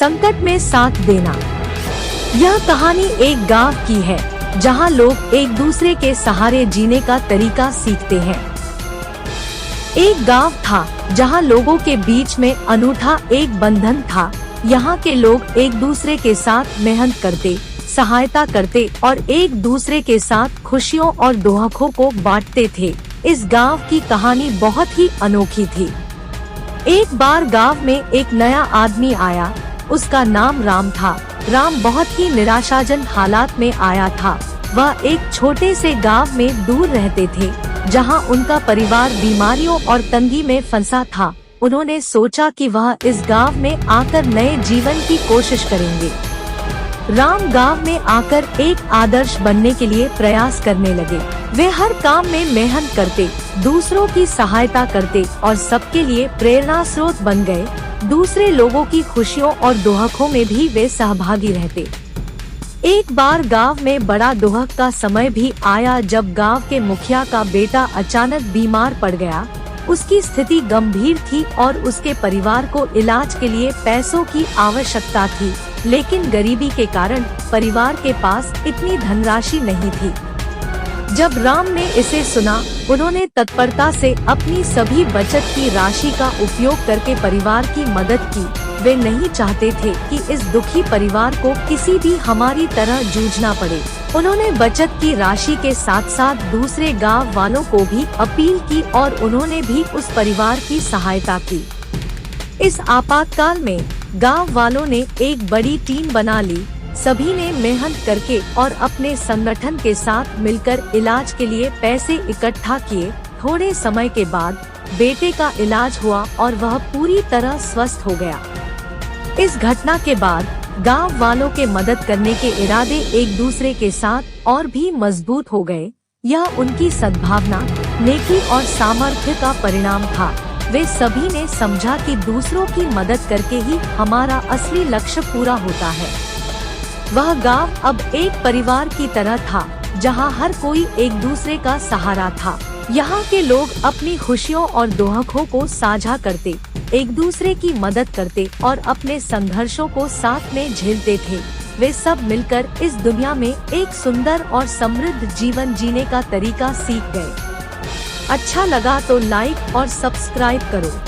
संकट में साथ देना। यह कहानी एक गांव की है जहां लोग एक दूसरे के सहारे जीने का तरीका सीखते हैं। एक गांव था जहां लोगों के बीच में अनूठा एक बंधन था। यहाँ के लोग एक दूसरे के साथ मेहनत करते, सहायता करते और एक दूसरे के साथ खुशियों और दुखों को बांटते थे। इस गांव की कहानी बहुत ही अनोखी थी। एक बार गांव में एक नया आदमी आया। उसका नाम राम था। राम बहुत ही निराशाजनक हालात में आया था। वह एक छोटे से गांव में दूर रहते थे, जहां उनका परिवार बीमारियों और तंगी में फंसा था। उन्होंने सोचा कि वह इस गांव में आकर नए जीवन की कोशिश करेंगे। राम गांव में आकर एक आदर्श बनने के लिए प्रयास करने लगे। वे हर काम में मेहनत करते, दूसरों की सहायता करते और सबके लिए प्रेरणा स्रोत बन गए। दूसरे लोगों की खुशियों और दुखों में भी वे सहभागी रहते। एक बार गांव में बड़ा दुख का समय भी आया जब गांव के मुखिया का बेटा अचानक बीमार पड़ गया। उसकी स्थिति गंभीर थी और उसके परिवार को इलाज के लिए पैसों की आवश्यकता थी, लेकिन गरीबी के कारण परिवार के पास इतनी धनराशि नहीं थी। जब राम ने इसे सुना, उन्होंने तत्परता से अपनी सभी बचत की राशि का उपयोग करके परिवार की मदद की। वे नहीं चाहते थे कि इस दुखी परिवार को किसी भी हमारी तरह जूझना पड़े। उन्होंने बचत की राशि के साथ साथ दूसरे गांव वालों को भी अपील की और उन्होंने भी उस परिवार की सहायता की। इस आपातकाल में गांव वालों ने एक बड़ी टीम बना ली। सभी ने मेहनत करके और अपने संगठन के साथ मिलकर इलाज के लिए पैसे इकट्ठा किए। थोड़े समय के बाद बेटे का इलाज हुआ और वह पूरी तरह स्वस्थ हो गया। इस घटना के बाद गांव वालों के मदद करने के इरादे एक दूसरे के साथ और भी मजबूत हो गए। यह उनकी सद्भावना, नेकी और सामर्थ्य का परिणाम था। वे सभी ने समझा कि दूसरों की मदद करके ही हमारा असली लक्ष्य पूरा होता है। वह गांव अब एक परिवार की तरह था, जहां हर कोई एक दूसरे का सहारा था। यहाँ के लोग अपनी खुशियों और दुखों को साझा करते, एक दूसरे की मदद करते और अपने संघर्षों को साथ में झेलते थे। वे सब मिलकर इस दुनिया में एक सुंदर और समृद्ध जीवन जीने का तरीका सीख गए। अच्छा लगा तो लाइक और सब्सक्राइब करो।